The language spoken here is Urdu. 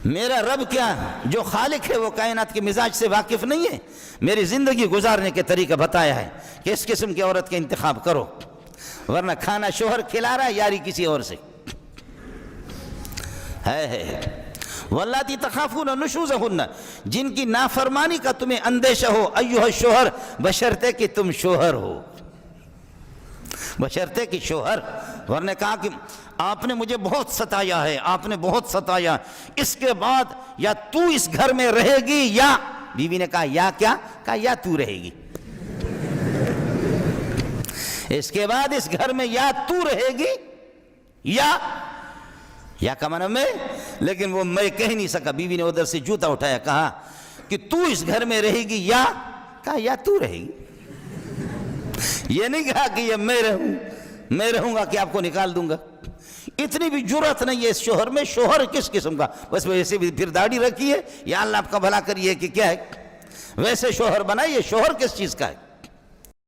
میرا رب کیا جو خالق ہے وہ کائنات کے مزاج سے واقف نہیں ہے؟ میری زندگی گزارنے کے طریقہ بتایا ہے کہ اس قسم کی عورت کا انتخاب کرو، ورنہ کھانا شوہر کھلا رہا ہے، یاری کسی اور سے ہے۔ واللاتی تخافون نشوزہن، جن کی نافرمانی کا تمہیں اندیشہ ہو، ایھا الشوہر، بشرطے کہ تم شوہر ہو، بشرطے کہ شوہر۔ ورنہ کہا کہ آپ نے مجھے بہت ستایا ہے، آپ نے بہت ستایا، اس کے بعد یا تو اس گھر میں رہے گی یا، بیوی نے کہا یا کیا؟ کہا یا تو رہے گی، اس کے بعد اس گھر میں یا تو رہے گی یا کا معنی میں، لیکن وہ میں کہہ نہیں سکا، بیوی نے ادھر سے جوتا اٹھایا، کہا کہ تو اس گھر میں رہے گی یا، کہا یا تو رہے گی، یہ نہیں کہا کہ یہ میں رہوں گا کہ آپ کو نکال دوں گا۔ اتنی بھی جرأت نہیں ہے اس شوہر میں۔ شوہر کس قسم کا؟ بس ویسے بھی پھر داڑھی رکھی ہے، یا اللہ آپ کا بھلا کریے کہ کیا ہے، ویسے شوہر بنائیے، شوہر کس چیز کا ہے؟